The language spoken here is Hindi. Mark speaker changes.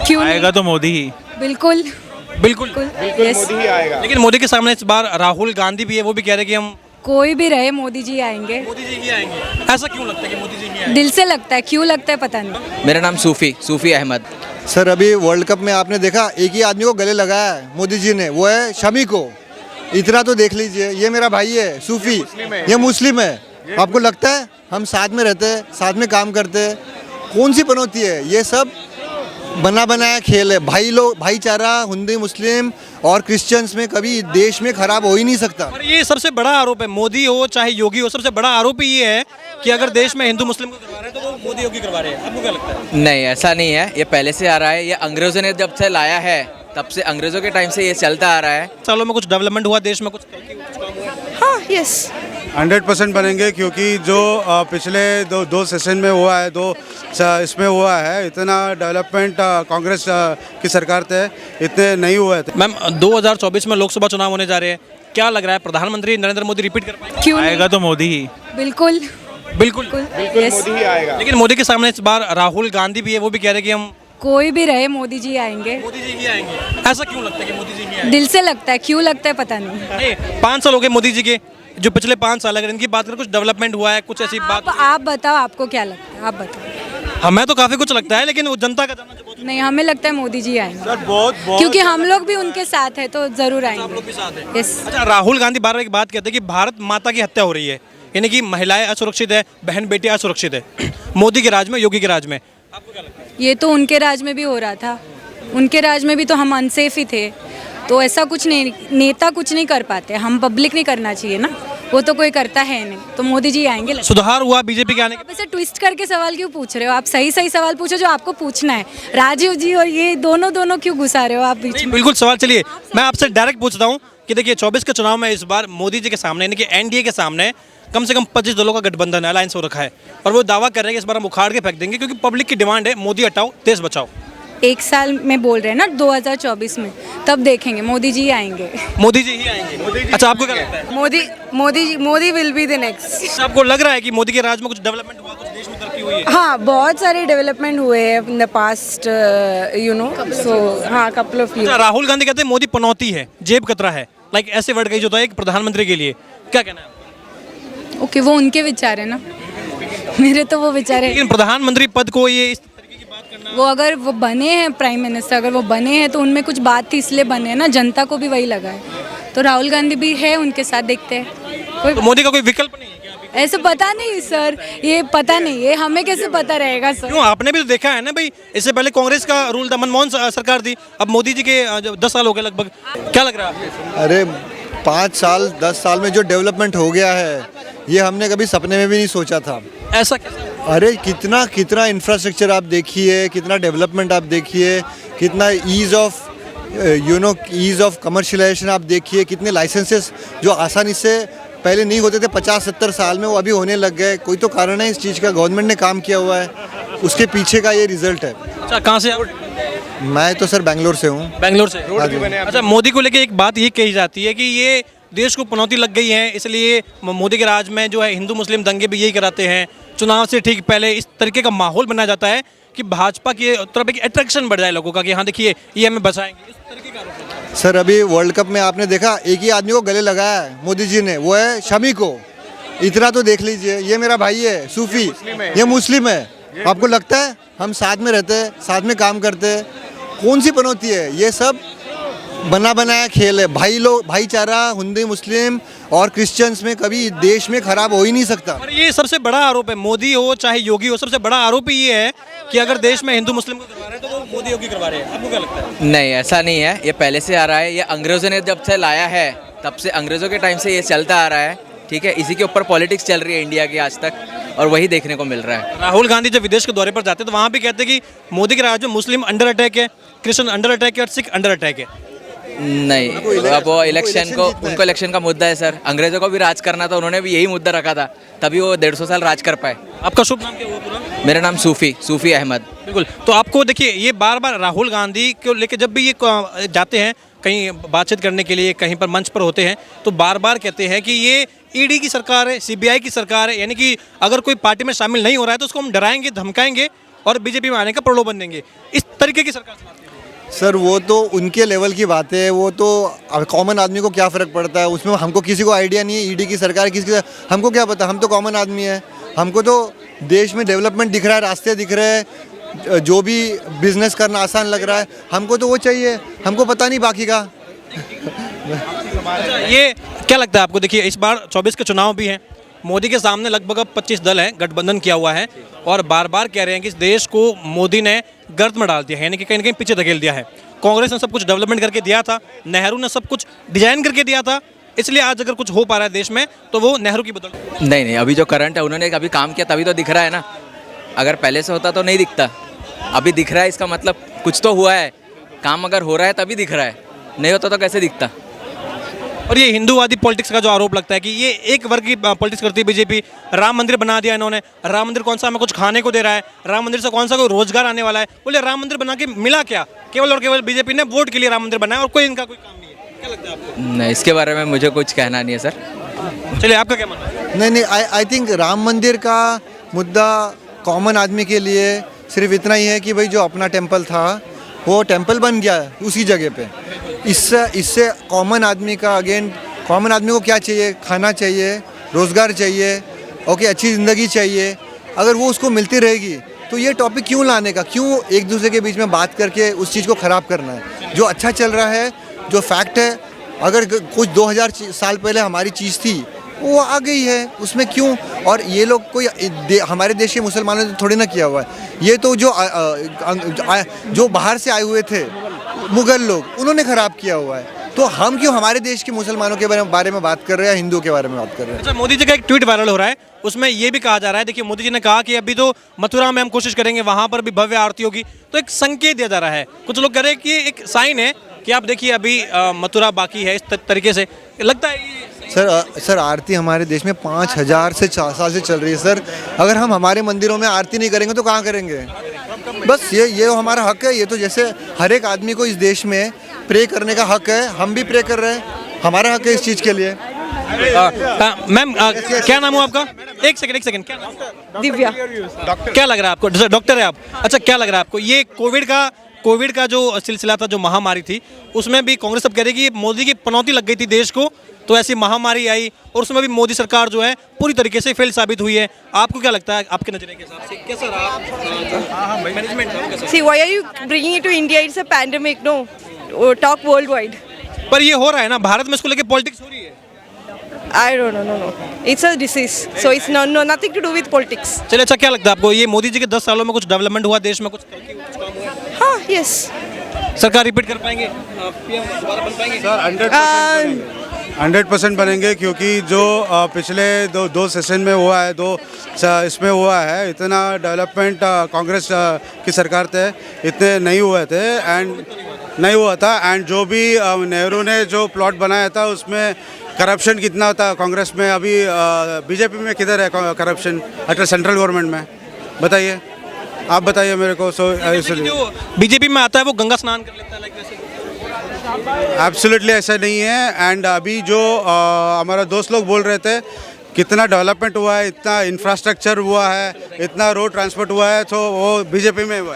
Speaker 1: क्यों नहीं?
Speaker 2: आएगा तो मोदी ही।
Speaker 1: बिल्कुल
Speaker 3: बिल्कुल
Speaker 1: यस।
Speaker 4: मोदी ही आएगा।
Speaker 3: लेकिन मोदी के सामने इस बार राहुल गांधी भी है, वो भी कह रहे हैं कि हम
Speaker 1: कोई भी रहे मोदी जी आएंगे।
Speaker 3: मोदी जी ही आएंगे। ऐसा क्यों लगता है कि मोदी जी ही आएंगे?
Speaker 1: दिल से लगता है, क्यों लगता है पता नहीं।
Speaker 5: मेरा नाम सूफ़ी अहमद।
Speaker 6: सर अभी वर्ल्ड कप में आपने देखा एक ही आदमी को गले लगाया है मोदी जी ने, वो है शमी को। इतना तो देख लीजिए, ये मेरा भाई है सूफी, ये मुस्लिम है। आपको लगता है हम साथ में रहते हैं, साथ में काम करते हैं? कौन सी पनौती है ये? सब बना बनाया खेल है। भाईचारा हिंदू मुस्लिम और क्रिश्चियंस में कभी देश में खराब हो ही नहीं सकता।
Speaker 3: और ये सबसे बड़ा आरोप है, मोदी हो चाहे योगी हो, सबसे बड़ा आरोप ही ये है कि अगर देश में हिंदू मुस्लिम को करवा रहे हैं तो वो मोदी योगी करवा रहे हैं। आपको क्या लगता है?
Speaker 5: नहीं, ऐसा नहीं है, ये पहले से आ रहा है। ये अंग्रेज़ों ने जब से लाया है तब से, अंग्रेज़ों के टाइम से ये चलता आ रहा है।
Speaker 3: सालों में कुछ डेवलपमेंट हुआ देश में, कुछ काम हुआ?
Speaker 1: हाँ यस
Speaker 4: 100% बनेंगे, क्योंकि जो पिछले दो सेशन में हुआ है, इसमें हुआ है, इतना डेवलपमेंट कांग्रेस की सरकार थे इतने नहीं हुए थे।
Speaker 3: मैम 2024 में लोकसभा चुनाव होने जा रहे हैं, क्या लग रहा है प्रधानमंत्री नरेंद्र मोदी रिपीट कर पाएंगे?
Speaker 1: क्यों नहीं?
Speaker 2: आएगा तो मोदी ही।
Speaker 1: बिल्कुल
Speaker 3: बिल्कुल।
Speaker 1: यस।
Speaker 4: मोदी ही आएगा।
Speaker 3: लेकिन मोदी के सामने इस बार राहुल गांधी भी है, वो भी कह रहे हैं कि हम
Speaker 1: कोई भी रहे मोदी जी आएंगे।
Speaker 3: मोदी जी ही आएंगे। ऐसा क्यों लगता है कि मोदी जी ही आएंगे?
Speaker 1: दिल से लगता है, क्यों लगता है पता नहीं।
Speaker 3: नहीं, 5 साल हो गए मोदी जी के, जो पिछले 5 साल अगर इनकी बात करें, कुछ डेवलपमेंट हुआ है, कुछ ऐसी बात?
Speaker 1: आप बताओ, आपको क्या लगता है? आप बताओ।
Speaker 3: हमें तो काफी कुछ लगता है, लेकिन वो जनता का जानना बहुत
Speaker 1: नहीं, हमें लगता है मोदी जी आएंगे,
Speaker 4: सर बहुत
Speaker 1: क्योंकि हम लोग भी उनके साथ है तो जरूर आएंगे।
Speaker 3: लोग भी साथ हैं।
Speaker 1: यस।
Speaker 3: अच्छा, राहुल गांधी बार बार एक बात कहते हैं कि भारत माता की हत्या हो रही है, यानी कि महिलाएं असुरक्षित है, बहन बेटियां असुरक्षित है मोदी के राज में, योगी के राज में। आपको क्या लगता है?
Speaker 1: ये तो उनके राज में भी हो रहा था, उनके राज में भी तो हम अनसेफ ही थे। तो ऐसा कुछ नहीं, नेता कुछ नहीं कर पाते, हम पब्लिक नहीं करना चाहिए ना, वो तो कोई करता है नहीं। तो मोदी जी आएंगे।
Speaker 3: सुधार हुआ बीजेपी के आने के?
Speaker 1: आप ऐसे ट्विस्ट करके सवाल क्यों पूछ रहे हो? आप सही सही सवाल पूछो जो आपको पूछना है। राजीव जी और ये दोनों क्यों घुसा रहे हो आप बीच में?
Speaker 3: बिल्कुल सवाल। चलिए मैं आपसे डायरेक्ट पूछता हूँ कि देखिए 24 के चुनाव में इस बार मोदी जी के सामने, यानी कि एनडीए के सामने कम से कम 25 दलों का गठबंधन अलायंस हो रखा है, और वो दावा कर रहे हैं कि इस बार हम उखाड़ के फेंक देंगे, क्योंकि पब्लिक की डिमांड है मोदी हटाओ देश बचाओ।
Speaker 1: एक साल में बोल रहे हैं ना, 2024 में, तब देखेंगे मोदी जी आएंगे।
Speaker 3: मोदी जी ही आएंगे। अच्छा, आपको क्या लगता है?
Speaker 7: Modi will be the next.
Speaker 3: आपको लग रहा है कि मोदी के राज में कुछ डेवलपमेंट हुआ, कुछ देश में तरक्की हुई है?
Speaker 7: हाँ, बहुत सारे डेवलपमेंट हुए हैं इन द पास्ट सो हाँ, कपल ऑफ
Speaker 3: अच्छा, राहुल गांधी कहते हैं मोदी पनौती है, जेब कतरा है, लाइक ऐसे वर्ड कही जो होता है एक प्रधानमंत्री के लिए, क्या कहना है?
Speaker 1: ओके, वो उनके विचार है ना, मेरे तो वो विचार है।
Speaker 3: लेकिन प्रधानमंत्री पद को ये इस तरीके की बात करना,
Speaker 1: वो अगर वो बने हैं प्राइम मिनिस्टर, अगर वो बने हैं तो उनमें कुछ बात थी इसलिए बने हैं ना, जनता को भी वही लगा है। तो राहुल गांधी भी है उनके साथ, देखते हैं। कोई
Speaker 3: तो मोदी का कोई विकल्प नहीं है क्या अभी?
Speaker 1: ऐसे पता नहीं सर, ये पता नहीं है, हमें कैसे पता रहेगा सर?
Speaker 3: क्यों, आपने भी तो देखा है ना भाई, इससे पहले कांग्रेस का रूल था, मनमोहन सरकार थी, अब मोदी जी के 10 साल हो गए लगभग। क्या लग रहा है आपको?
Speaker 6: अरे 5 साल 10 साल में जो डेवलपमेंट हो गया है ये हमने कभी सपने में भी नहीं सोचा था।
Speaker 3: ऐसा कैसे?
Speaker 6: अरे कितना इंफ्रास्ट्रक्चर आप देखिए, कितना डेवलपमेंट आप देखिए, कितना ईज़ ऑफ कमर्शियलाइजेशन आप देखिए, कितने लाइसेंसेस जो आसानी से पहले नहीं होते थे 50-70 साल में, वो अभी होने लग गए। कोई तो कारण है इस चीज़ का, गवर्नमेंट ने काम किया हुआ है, उसके पीछे का ये रिजल्ट है।
Speaker 3: अच्छा, कहाँ से आप?
Speaker 6: मैं तो सर बेंगलोर से हूँ।
Speaker 3: बेंगलोर से।
Speaker 6: हाँ जी।
Speaker 3: अच्छा, मोदी को लेके एक बात ये कही जाती है कि ये देश को पनौती लग गई है, इसलिए मोदी के राज में जो है हिंदू मुस्लिम दंगे भी यही कराते हैं, चुनाव से ठीक पहले इस तरीके का माहौल बनाया जाता है कि भाजपा की तरफ एक अट्रैक्शन बढ़ जाए लोगों का कि हाँ देखिए ये हमें बचाएंगे, इस तरीके का आरोप है।
Speaker 6: सर अभी वर्ल्ड कप में आपने देखा एक ही आदमी को गले लगाया है मोदी जी ने, वो है शमी को। इतना तो देख लीजिए, ये मेरा भाई है सूफी, ये मुस्लिम है। आपको लगता है हम साथ में रहते हैं, साथ में काम करते हैं? कौन सी पनौती है ये? सब बना बनाया खेल है। भाईचारा हिंदू मुस्लिम और क्रिश्चियंस में कभी देश में खराब हो ही नहीं सकता।
Speaker 3: और ये सबसे बड़ा आरोप है, मोदी हो चाहे योगी हो, सबसे बड़ा आरोप ही ये है कि अगर देश में हिंदू मुस्लिम को करवा रहे हैं तो वो मोदी योगी करवा रहे हैं। आपको क्या लगता है?
Speaker 5: नहीं, ऐसा नहीं है, ये पहले से आ रहा है। ये अंग्रेज़ों ने जब से लाया है तब से, अंग्रेज़ों के टाइम से ये चलता आ रहा है। ठीक है, इसी के ऊपर पॉलिटिक्स चल रही है इंडिया की आज तक, और वही देखने को मिल रहा है।
Speaker 3: राहुल गांधी जब विदेश के दौरे पर जाते हैं तो वहाँ भी कहते हैं कि मोदी के राज में मुस्लिम अंडर अटैक है, क्रिश्चियन अंडर अटैक है और सिख अंडर अटैक है।
Speaker 5: नहीं, अब वो उनको इलेक्शन का मुद्दा है सर। अंग्रेज़ों को भी राज करना था, उन्होंने भी यही मुद्दा रखा था, तभी वो 150 साल राज कर पाए।
Speaker 3: आपका शुभ नाम क्या हुआ पूरा?
Speaker 5: मेरा नाम सूफ़ी अहमद।
Speaker 3: बिल्कुल। तो आपको देखिए, ये बार बार राहुल गांधी को लेकर जब भी ये जाते हैं कहीं बातचीत करने के लिए, कहीं पर मंच पर होते हैं, तो बार बार कहते हैं कि ये ईडी की सरकार है, सीबीआई की सरकार है, यानी कि अगर कोई पार्टी में शामिल नहीं हो रहा है तो उसको हम डराएंगे, धमकाएंगे और बीजेपी में आने का प्रलोभन देंगे, इस तरीके की सरकार चलाते हैं।
Speaker 6: सर वो तो उनके लेवल की बात है, वो तो कॉमन आदमी को क्या फ़र्क पड़ता है उसमें, हमको किसी को आइडिया नहीं है ईडी की सरकार किसकी, हमको क्या पता, हम तो कॉमन आदमी है। हमको तो देश में डेवलपमेंट दिख रहा है, रास्ते दिख रहे हैं, जो भी बिजनेस करना आसान लग रहा है, हमको तो वो चाहिए, हमको पता नहीं बाकी का।
Speaker 3: ये क्या लगता है आपको? देखिए इस बार 24 के चुनाव भी हैं, मोदी के सामने लगभग अब 25 दल हैं, गठबंधन किया हुआ है और बार बार कह रहे हैं कि इस देश को मोदी ने गर्त में डाल दिया है, यानी कि कहीं ना कहीं पीछे धकेल दिया है। कांग्रेस ने सब कुछ डेवलपमेंट करके दिया था, नेहरू ने सब कुछ डिजाइन करके दिया था, इसलिए आज अगर कुछ हो पा रहा है देश में तो वो नेहरू की बदौलत।
Speaker 5: नहीं, अभी जो करंट है उन्होंने अभी काम किया तभी तो दिख रहा है ना। अगर पहले से होता तो नहीं दिखता, अभी दिख रहा है, इसका मतलब कुछ तो हुआ है। काम अगर हो रहा है तभी दिख रहा है, नहीं होता तो कैसे दिखता।
Speaker 3: और ये हिंदूवादी पॉलिटिक्स का जो आरोप लगता है कि ये एक वर्ग की पॉलिटिक्स करती है बीजेपी। राम मंदिर बना दिया इन्होंने, राम मंदिर कौन सा हमें कुछ खाने को दे रहा है, राम मंदिर से कौन सा कोई रोजगार आने वाला है। बोले राम मंदिर बना के मिला क्या? केवल और केवल बीजेपी ने वोट के लिए राम मंदिर बनाया और कोई इनका कोई काम नहीं है। क्या लगता है आपको?
Speaker 5: नहीं, इसके बारे में मुझे कुछ कहना नहीं है सर।
Speaker 3: चलिए आपका क्या मानना है?
Speaker 6: नहीं, आई थिंक राम मंदिर का मुद्दा कॉमन आदमी के लिए सिर्फ इतना ही है कि भाई जो अपना टेम्पल था वो टेम्पल बन गया है उसी जगह पे। इससे कॉमन आदमी का अगेन, कॉमन आदमी को क्या चाहिए? खाना चाहिए, रोज़गार चाहिए, ओके, अच्छी ज़िंदगी चाहिए। अगर वो उसको मिलती रहेगी तो ये टॉपिक क्यों लाने का, क्यों एक दूसरे के बीच में बात करके उस चीज़ को ख़राब करना है? जो अच्छा चल रहा है, जो फैक्ट है, अगर कुछ 2000 साल पहले हमारी चीज़ थी वो आ गई है, उसमें क्यों? और ये लोग कोई हमारे देश के मुसलमानों ने थोड़ी ना किया हुआ है, ये तो जो बाहर से आए हुए थे मुग़ल लोग, उन्होंने ख़राब किया हुआ है। तो हम क्यों हमारे देश के मुसलमानों के बारे में बात कर रहे हैं, हिंदुओं के बारे में बात कर रहे हैं?
Speaker 3: अच्छा, मोदी जी का एक ट्वीट वायरल हो रहा है, उसमें ये भी कहा जा रहा है, देखिए मोदी जी ने कहा कि अभी तो मथुरा में हम कोशिश करेंगे, वहाँ पर भी भव्य आरती होगी। तो एक संकेत दिया जा रहा है, कुछ लोग कह रहे हैं कि ये एक साइन है कि आप देखिए अभी मथुरा बाकी है। इस तरीके से लगता है ये
Speaker 6: सर आरती हमारे देश में 5000 से 4 साल से चल रही है सर। अगर हम हमारे मंदिरों में आरती नहीं करेंगे तो कहाँ करेंगे? बस ये हमारा हक है। ये तो जैसे हर एक आदमी को इस देश में प्रे करने का हक है, हम भी प्रे कर रहे हैं, हमारा हक है इस चीज़ के लिए।
Speaker 3: मैम क्या नाम है आपका? एक सेकंड, क्या नाम?
Speaker 7: दिव्या।
Speaker 3: क्या लग रहा है आपको? डॉक्टर है आप? अच्छा, क्या लग रहा है आपको ये कोविड का जो सिलसिला था, जो महामारी थी, उसमें भी कांग्रेस अब कह रही है कि मोदी की पनौती लग गई थी देश को, तो ऐसी महामारी आई और उसमें भी मोदी सरकार जो है पूरी तरीके से फेल साबित हुई है। आपको क्या लगता है, आपके नजरिए के हिसाब से कैसा रहा management?
Speaker 2: See, why are you bringing it to India? It's a pandemic, no? Talk worldwide.
Speaker 3: पर ये हो रहा है ना, भारत में इसको लेके पॉलिटिक्स हो रही है।
Speaker 2: I don't know, no. It's a disease, so it's nothing to do with politics.
Speaker 3: चलिए, अच्छा क्या लगता है आपको, ये मोदी जी के 10 सालों में कुछ डेवलपमेंट हुआ देश में, कुछ तरक्की हुई, कुछ काम हुआ?
Speaker 2: हाँ, yes.
Speaker 3: सरकार रिपीट कर पाएंगे, पीएम दोबारा बन पाएंगे?
Speaker 4: सर 100% बनेंगे, क्योंकि जो पिछले दो सेशन में हुआ है, इसमें हुआ है, इतना डेवलपमेंट कांग्रेस की सरकार थे इतने नहीं हुए थे एंड नहीं हुआ था। एंड जो भी नेहरू ने जो प्लॉट बनाया था उसमें करप्शन कितना था कांग्रेस में, अभी बीजेपी में किधर है करप्शन? अच्छा, सेंट्रल गवर्नमेंट में बताइए, आप बताइए मेरे को। सो इसलिए
Speaker 3: जो बीजेपी में आता है वो गंगा स्नान कर लेता है, लाइक वैसे?
Speaker 4: एब्सोल्युटली ऐसा नहीं है। एंड अभी जो हमारा दोस्त लोग बोल रहे थे कितना डेवलपमेंट हुआ है, इतना इंफ्रास्ट्रक्चर हुआ है, इतना रोड ट्रांसपोर्ट हुआ है, तो वो बीजेपी में हुआ है।